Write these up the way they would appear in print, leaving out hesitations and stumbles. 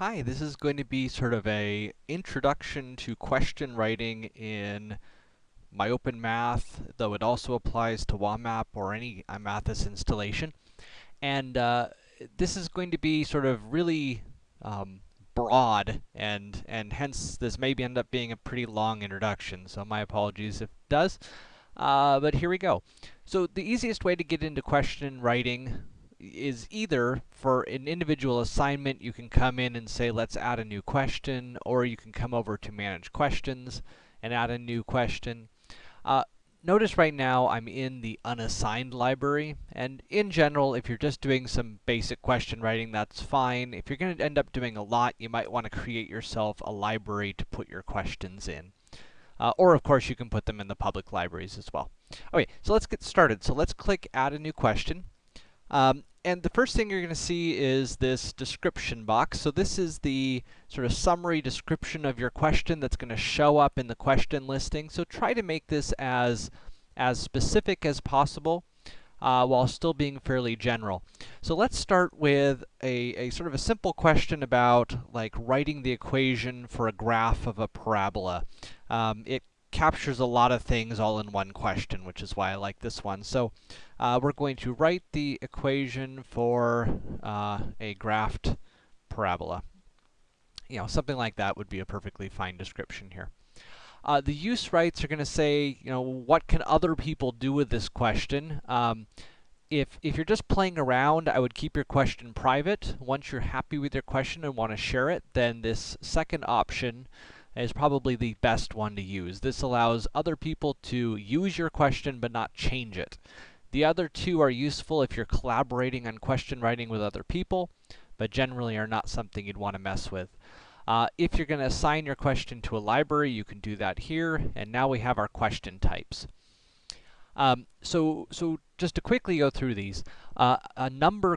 Hi, this is going to be sort of a introduction to question writing in MyOpenMath, though it also applies to WAMAP or any Mathis installation. And this is going to be sort of really broad, and hence this may end up being a pretty long introduction, so my apologies if it does. But here we go. So the easiest way to get into question writing is either for an individual assignment, you can come in and say, let's add a new question, or you can come over to Manage Questions and add a new question. Uh, Notice right now I'm in the unassigned library, and in general, if you're just doing some basic question writing, that's fine. If you're going to end up doing a lot, you might want to create yourself a library to put your questions in. Or, of course, you can put them in the public libraries as well. Okay, so let's get started. So let's click Add a New Question. And the first thing you're going to see is this description box. So this is the sort of summary description of your question that's going to show up in the question listing. So try to make this as specific as possible while still being fairly general. So let's start with a sort of a simple question about like writing the equation for a graph of a parabola. It captures a lot of things all in one question, which is why I like this one. So we're going to write the equation for a graphed parabola. You know, something like that would be a perfectly fine description here. The use rights are going to say, you know, what can other people do with this question? If you're just playing around, I would keep your question private. Once you're happy with your question and want to share it, then this second option is probably the best one to use. This allows other people to use your question but not change it. The other two are useful if you're collaborating on question writing with other people, but generally are not something you'd want to mess with. If you're going to assign your question to a library, you can do that here, and now we have our question types. So just to quickly go through these, a number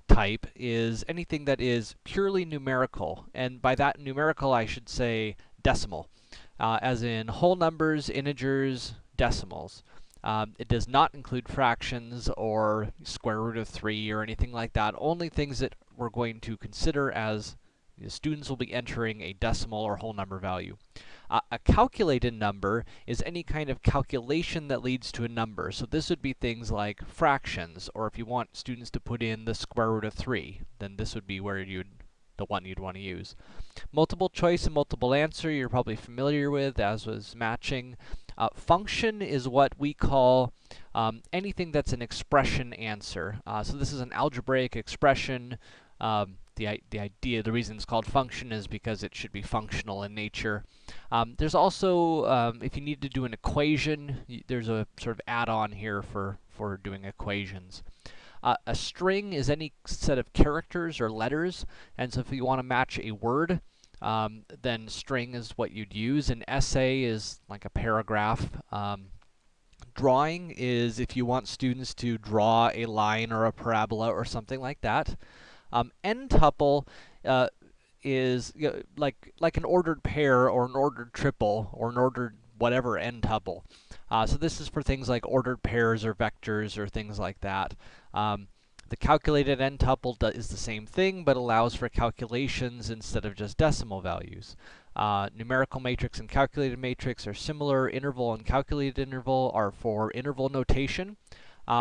type is anything that is purely numerical, and by that numerical I should say decimal, as in whole numbers, integers, decimals. It does not include fractions or square root of 3 or anything like that, only things that we're going to consider as the students will be entering a decimal or whole number value. A calculated number is any kind of calculation that leads to a number. So this would be things like fractions, or if you want students to put in the square root of 3, then this would be where the one you'd want to use. Multiple choice and multiple answer you're probably familiar with, as was matching. Function is what we call anything that's an expression answer. So this is an algebraic expression. The reason it's called function is because it should be functional in nature. There's also, if you need to do an equation, there's a sort of add-on here for doing equations. A string is any set of characters or letters, and so if you want to match a word, then string is what you'd use. An essay is like a paragraph. Drawing is if you want students to draw a line or a parabola or something like that. N-tuple is like an ordered pair or an ordered triple or an ordered whatever n-tuple. So this is for things like ordered pairs or vectors or things like that. The calculated n-tuple is the same thing, but allows for calculations instead of just decimal values. Numerical matrix and calculated matrix are similar. Interval and calculated interval are for interval notation.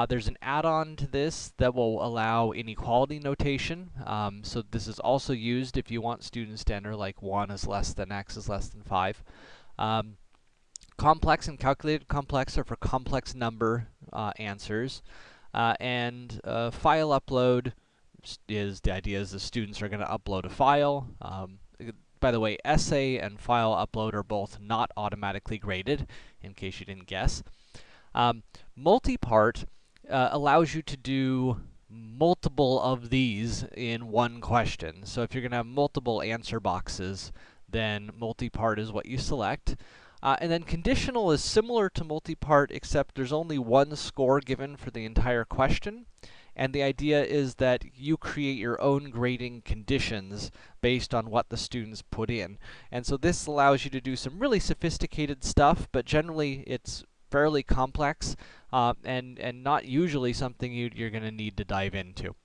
There's an add-on to this that will allow inequality notation. So this is also used if you want students to enter like 1 is less than x is less than 5. Complex and calculated complex are for complex number answers. And file upload is the idea is the students are going to upload a file. By the way, essay and file upload are both not automatically graded, in case you didn't guess. Multipart allows you to do multiple of these in one question. So if you're going to have multiple answer boxes, then multipart is what you select. And then conditional is similar to multipart, except there's only one score given for the entire question. And the idea is that you create your own grading conditions based on what the students put in. And so this allows you to do some really sophisticated stuff, but generally it's fairly complex and not usually something you're going to need to dive into.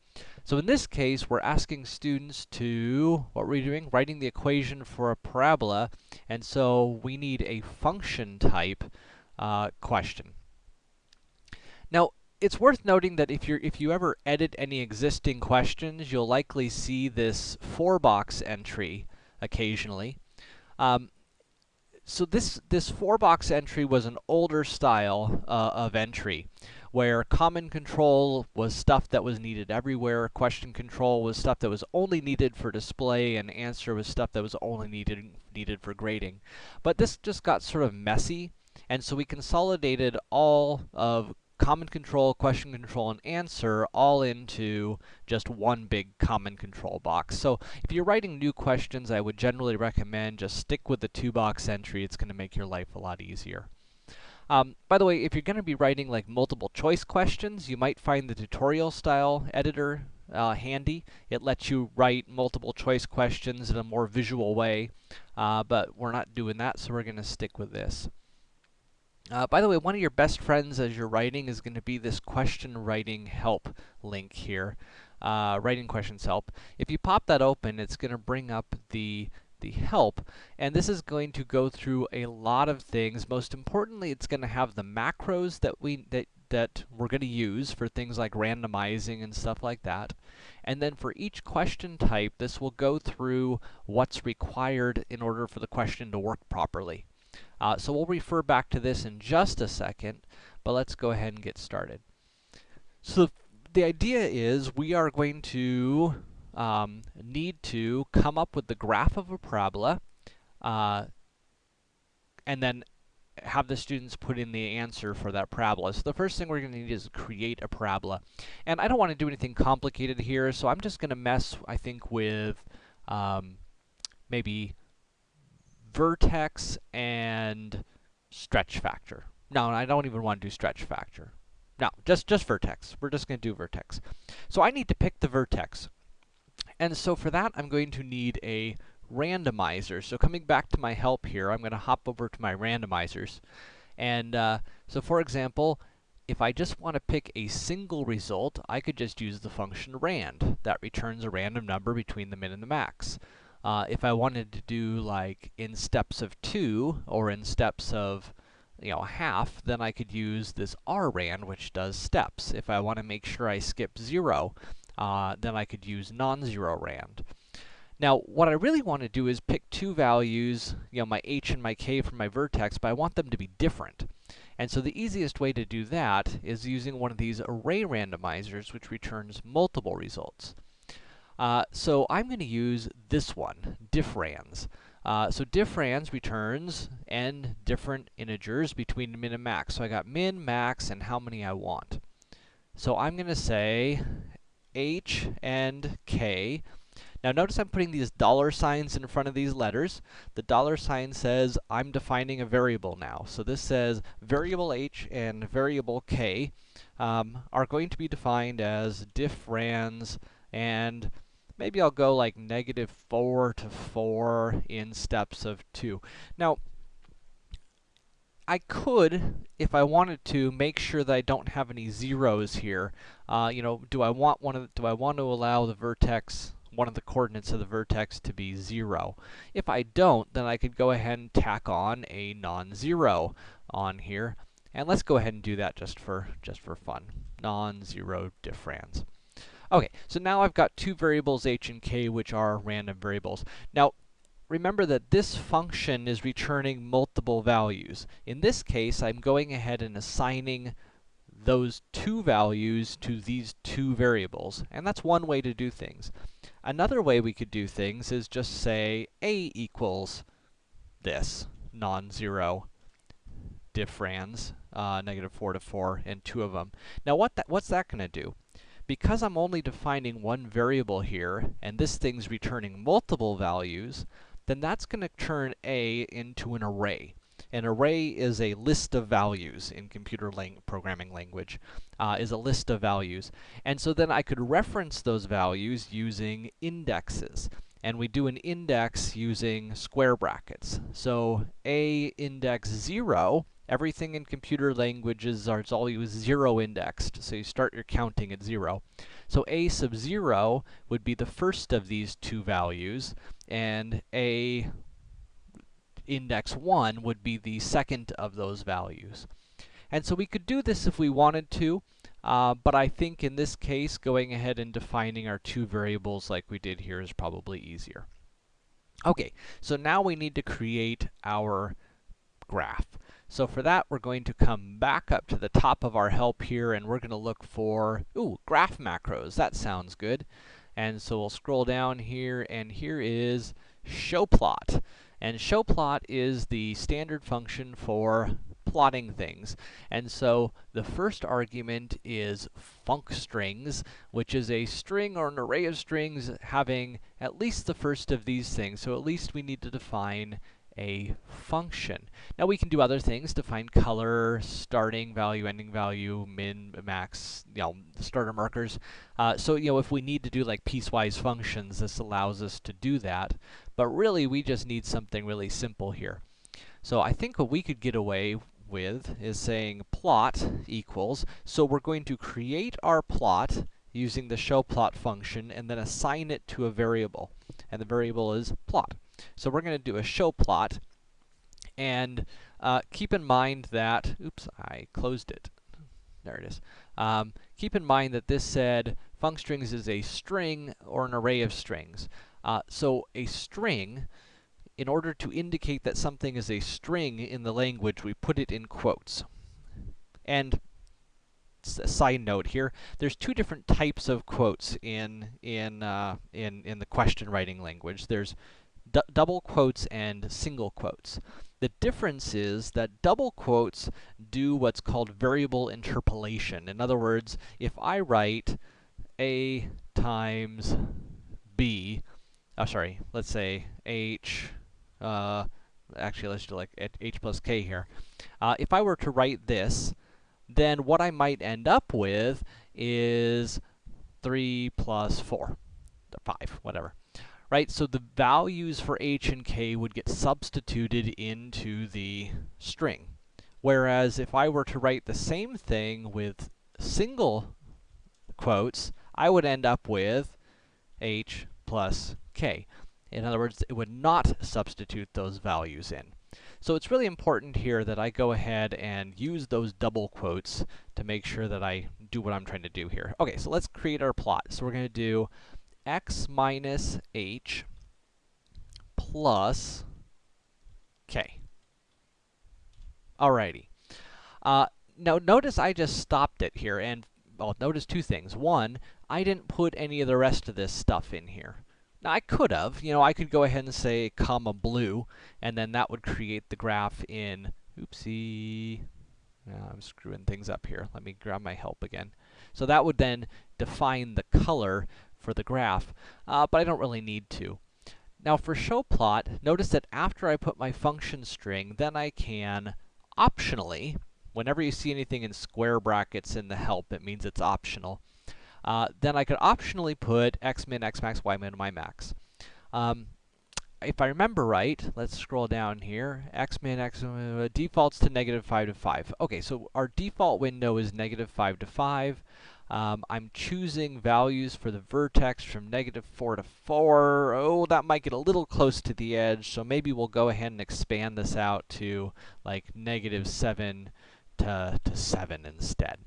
So in this case, we're asking students to, what were we doing? Writing the equation for a parabola, and so we need a function type question. Now, it's worth noting that if you ever edit any existing questions, you'll likely see this for-box entry occasionally. So this for-box entry was an older style of entry, where common control was stuff that was needed everywhere, question control was stuff that was only needed for display, and answer was stuff that was only needed for grading. But this just got sort of messy, and so we consolidated all of common control, question control, and answer all into just one big common control box. So if you're writing new questions, I would generally recommend just stick with the 2-box entry. It's going to make your life a lot easier. By the way, if you're going to be writing like multiple choice questions, you might find the tutorial style editor handy. It lets you write multiple choice questions in a more visual way, but we're not doing that, so we're going to stick with this. By the way, one of your best friends as you're writing is going to be this question writing help link here, writing questions help. If you pop that open, it's going to bring up the help, and this is going to go through a lot of things. Most importantly, it's going to have the macros that we're going to use for things like randomizing and stuff like that. And then for each question type, this will go through what's required in order for the question to work properly. So we'll refer back to this in just a second, but let's go ahead and get started. So the idea is we are going to need to come up with the graph of a parabola, and then have the students put in the answer for that parabola. So the first thing we're going to need is create a parabola. And I don't want to do anything complicated here, so I'm just going to mess, I think, with maybe vertex and stretch factor. No, I don't even want to do stretch factor. No, just vertex. We're just going to do vertex. So I need to pick the vertex. And so for that, I'm going to need a randomizer. So coming back to my help here, I'm going to hop over to my randomizers. And so for example, if I just want to pick a single result, I could just use the function rand. That returns a random number between the min and the max. If I wanted to do like in steps of 2 or in steps of half, then I could use this rrand, which does steps. If I want to make sure I skip 0, then I could use non-zero rand. Now, what I really want to do is pick two values, my h and my k from my vertex, but I want them to be different. And so the easiest way to do that is using one of these array randomizers, which returns multiple results. So I'm going to use this one, diffrands. So diffrands returns n different integers between min and max. So I got min, max, and how many I want. So I'm going to say h and k. Now notice I'm putting these dollar signs in front of these letters. The dollar sign says I'm defining a variable now. So this says variable h and variable k are going to be defined as diffrands, and maybe I'll go like -4 to 4 in steps of 2. Now, I could, if I wanted to, make sure that I don't have any zeros here. Do I want to allow the vertex, one of the coordinates of the vertex, to be 0? If I don't, then I could go ahead and tack on a non-zero on here. And let's go ahead and do that just for fun. Non-zero diffrands. Okay, so now I've got two variables h and k, which are random variables. Now, remember that this function is returning multiple values. In this case, I'm going ahead and assigning those two values to these two variables, and that's one way to do things. Another way we could do things is just say a equals this, non-zero diffrands, -4 to 4, and two of them. Now what's that going to do? Because I'm only defining one variable here, and this thing's returning multiple values, then that's going to turn a into an array. An array is a list of values in computer programming language, is a list of values. And so then I could reference those values using indexes. And we do an index using square brackets. So a index 0 Everything in computer languages is always 0 indexed, so you start your counting at 0. So a sub 0 would be the first of these two values, and a index 1 would be the second of those values. And so we could do this if we wanted to, but I think in this case, going ahead and defining our two variables like we did here is probably easier. Okay, so now we need to create our graph. So for that, we're going to come back up to the top of our help here, and we're going to look for, graph macros. That sounds good. And so we'll scroll down here, and here is showPlot. And showPlot is the standard function for plotting things. And so the first argument is funcstrings, which is a string or an array of strings having at least the first of these things. So at least we need to define a function. Now we can do other things, define color, starting value, ending value, min, max, starter markers. So, if we need to do like piecewise functions, this allows us to do that. But really, we just need something really simple here. So I think what we could get away with is saying plot equals, so we're going to create our plot using the showPlot function and then assign it to a variable. And the variable is plot. So we're going to do a showPlot, and keep in mind that, oops, I closed it. There it is. Keep in mind that this said funcstrings is a string or an array of strings. So a string, in order to indicate that something is a string in the language, we put it in quotes. And a side note here, there's two different types of quotes in the question writing language. There's double quotes and single quotes. The difference is that double quotes do what's called variable interpolation. In other words, if I write A times B, let's say H, actually let's do like H plus K here. If I were to write this, then what I might end up with is 3 plus 4, 5, whatever. Right, so the values for H and K would get substituted into the string. Whereas if I were to write the same thing with single quotes, I would end up with H plus K. In other words, it would not substitute those values in. So it's really important here that I go ahead and use those double quotes to make sure that I do what I'm trying to do here. Okay, so let's create our plot. So we're going to do x minus h plus k. Alrighty. Now notice I just stopped it here, and well, notice two things. One, I didn't put any of the rest of this stuff in here. Now I could have, I could go ahead and say comma blue, and then that would create the graph in, oopsie, I'm screwing things up here. Let me grab my help again. So that would then define the color for the graph, but I don't really need to. Now for showPlot, notice that after I put my function string, then I can optionally, whenever you see anything in square brackets in the help, it means it's optional. Then I could optionally put x min, x max, y min, y max. If I remember right, let's scroll down here. X min, x defaults to -5 to 5. Okay, so our default window is -5 to 5. I'm choosing values for the vertex from -4 to 4. Oh, that might get a little close to the edge, so maybe we'll go ahead and expand this out to like -7 to 7 instead.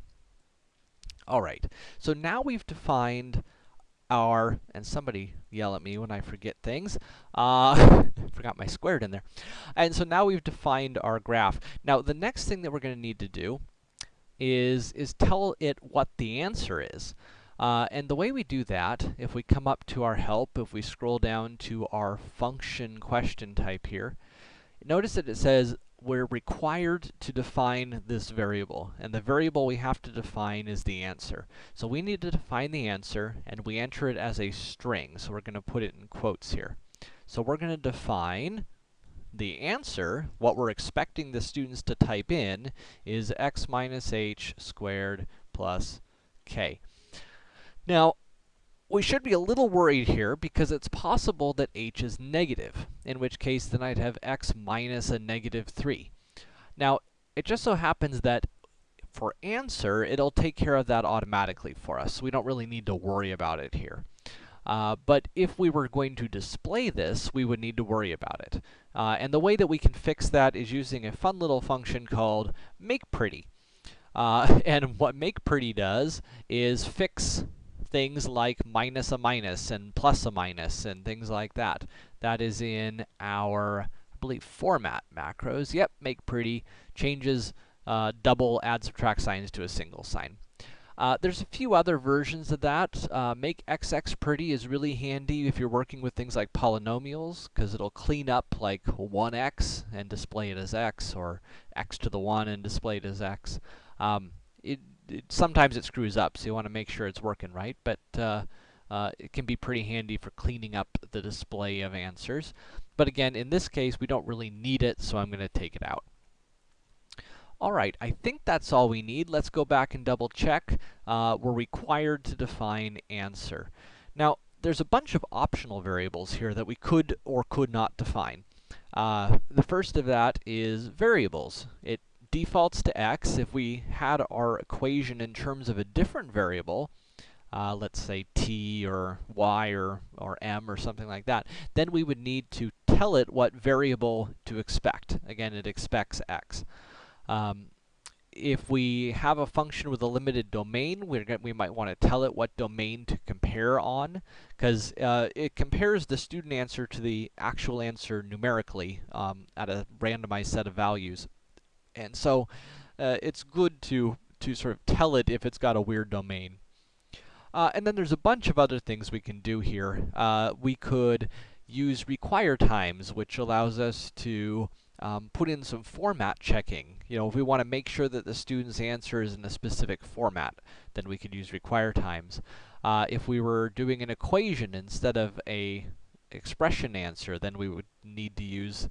Alright, so now we've defined our, and somebody yell at me when I forget things, forgot my squared in there. And so now we've defined our graph. Now the next thing that we're going to need to do is tell it what the answer is. And the way we do that, if we come up to our help, if we scroll down to our function question type here, notice that it says we're required to define this variable, and the variable we have to define is the answer. So we need to define the answer, and we enter it as a string, so we're going to put it in quotes here. So we're going to define the answer, what we're expecting the students to type in, is x minus h squared plus k. Now, we should be a little worried here because it's possible that h is negative, in which case then I'd have x minus a -3. Now, It just so happens that for answer, it'll take care of that automatically for us, so we don't really need to worry about it here. But if we were going to display this, we would need to worry about it. And the way that we can fix that is using a fun little function called makePretty. And what makePretty does is fix things like minus a minus and plus a minus and things like that. That is in our, I believe, format macros. Yep, makePretty changes double add subtract signs to a single sign. There's a few other versions of that. Make XX pretty is really handy if you're working with things like polynomials, because it'll clean up like 1x and display it as x, or x to the 1 and display it as x. Sometimes it screws up, so you want to make sure it's working right, but it can be pretty handy for cleaning up the display of answers. But again, in this case, we don't really need it, so I'm going to take it out. All right, I think that's all we need. Let's go back and double check. We're required to define answer. Now, there's a bunch of optional variables here that we could or could not define. The first of that is variables. It defaults to x. If we had our equation in terms of a different variable, let's say t or y or m or something like that, then we would need to tell it what variable to expect. Again, it expects x. If we have a function with a limited domain, we might want to tell it what domain to compare on, because it compares the student answer to the actual answer numerically at a randomized set of values. And so it's good to sort of tell it if it's got a weird domain. And then there's a bunch of other things we can do here. We could use require times, which allows us to put in some format checking. You know, if we want to make sure that the student's answer is in a specific format, then we could use require times. If we were doing an equation instead of a expression answer, then we would need to use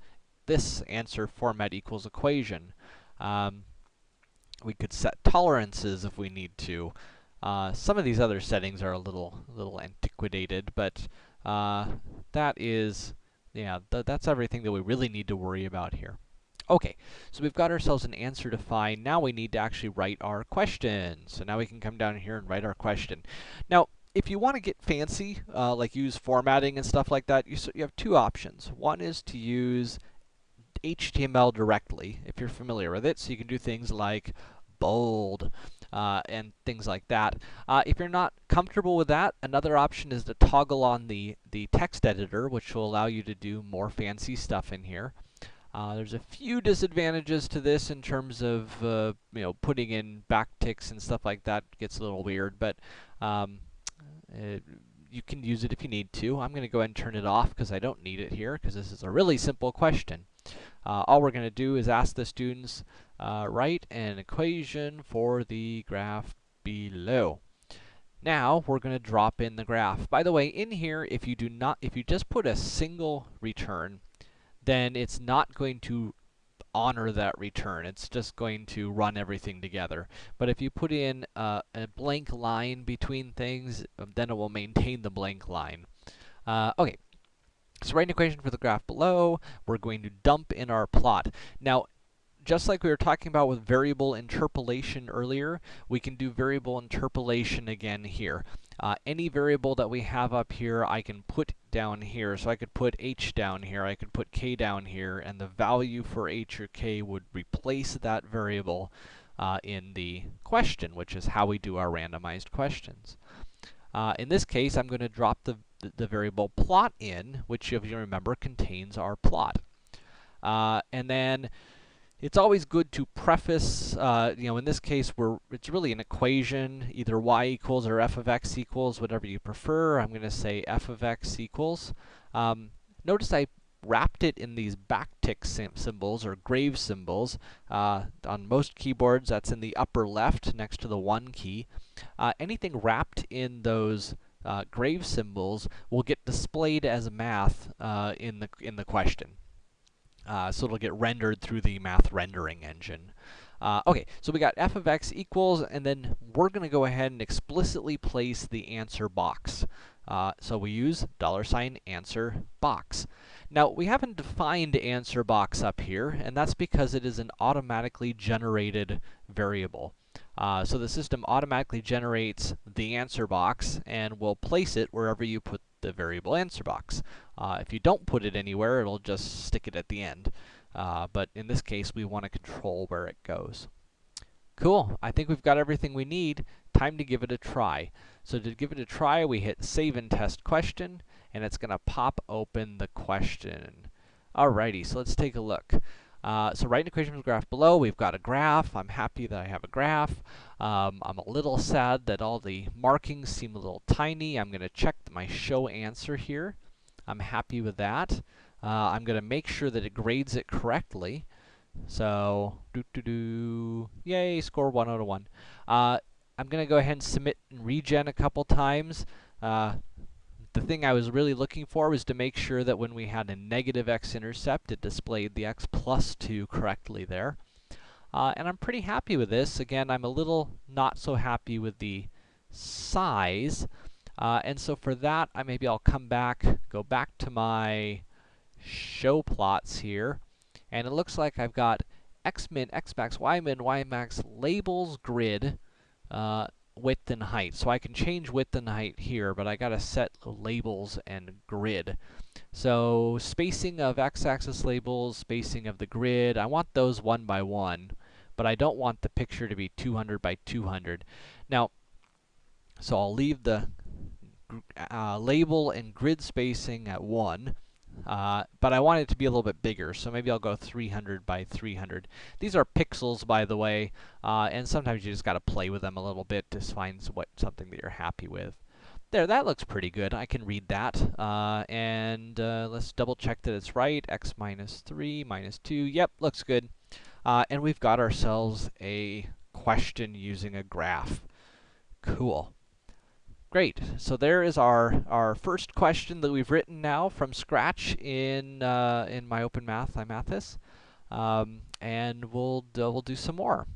this answer format equals equation. We could set tolerances if we need to. Some of these other settings are a little antiquated, but that is, yeah, that's everything that we really need to worry about here. Okay, so we've got ourselves an answer defined. Now we need to actually write our question. So now we can come down here and write our question. Now, if you want to get fancy, like use formatting and stuff like that, you have two options. One is to use HTML directly, if you're familiar with it, so you can do things like bold, and things like that. If you're not comfortable with that, another option is to toggle on the text editor, which will allow you to do more fancy stuff in here. There's a few disadvantages to this in terms of, you know, putting in backticks and stuff like that gets a little weird, but you can use it if you need to. I'm going to go ahead and turn it off because I don't need it here, because this is a really simple question. All we're going to do is ask the students, write an equation for the graph below. Now, we're going to drop in the graph. By the way, in here, if you just put a single return, then it's not going to honor that return. It's just going to run everything together. But if you put in a blank line between things, then it will maintain the blank line. Okay. So write an equation for the graph below. We're going to dump in our plot. Now, just like we were talking about with variable interpolation earlier, we can do variable interpolation again here. Any variable that we have up here, I can put down here. So I could put h down here, I could put k down here, and the value for h or k would replace that variable in the question, which is how we do our randomized questions. In this case, I'm going to drop the variable plot in, which, if you remember, contains our plot. And then it's always good to preface, you know, in this case, it's really an equation, either y equals or f of x equals, whatever you prefer. I'm going to say f of x equals. Notice I wrapped it in these backtick symbols, or grave symbols. On most keyboards, that's in the upper left, next to the 1 key. Anything wrapped in those grave symbols will get displayed as math in the question. So it'll get rendered through the math rendering engine. Okay, so we got f of x equals, and then we're going to go ahead and explicitly place the answer box. So we use $answer box. Now, we haven't defined answer box up here, and that's because it is an automatically generated variable. So the system automatically generates the answer box and will place it wherever you put the variable answer box. If you don't put it anywhere, it'll just stick it at the end. But in this case, we want to control where it goes. Cool, I think we've got everything we need. Time to give it a try. So to give it a try, we hit Save and Test Question, and it's going to pop open the question. Alrighty, so let's take a look. So write an equation from the graph below. We've got a graph. I'm happy that I have a graph. I'm a little sad that all the markings seem a little tiny. I'm going to check my show answer here. I'm happy with that. I'm going to make sure that it grades it correctly. So, yay, score 1 out of 1. I'm going to go ahead and submit and regen a couple times. The thing I was really looking for was to make sure that when we had a negative x-intercept, it displayed the x plus 2 correctly there. And I'm pretty happy with this. Again, I'm a little not so happy with the size. And so for that, maybe I'll come back, go back to my show plots here. And it looks like I've got x-min, x-max, y-min, y-max, labels, grid, width and height. So I can change width and height here, but I gotta set labels and grid. So spacing of x-axis labels, spacing of the grid, I want those 1 by 1, but I don't want the picture to be 200 by 200. Now, so I'll leave the label and grid spacing at 1. But I want it to be a little bit bigger, so maybe I'll go 300 by 300. These are pixels, by the way, and sometimes you just got to play with them a little bit to find something that you're happy with. There, that looks pretty good. I can read that. And let's double check that it's right. X minus 3 minus 2. Yep, looks good. And we've got ourselves a question using a graph. Cool. Great, so there is our first question that we've written now from scratch in MyOpenMath, iMathis, and we'll do some more.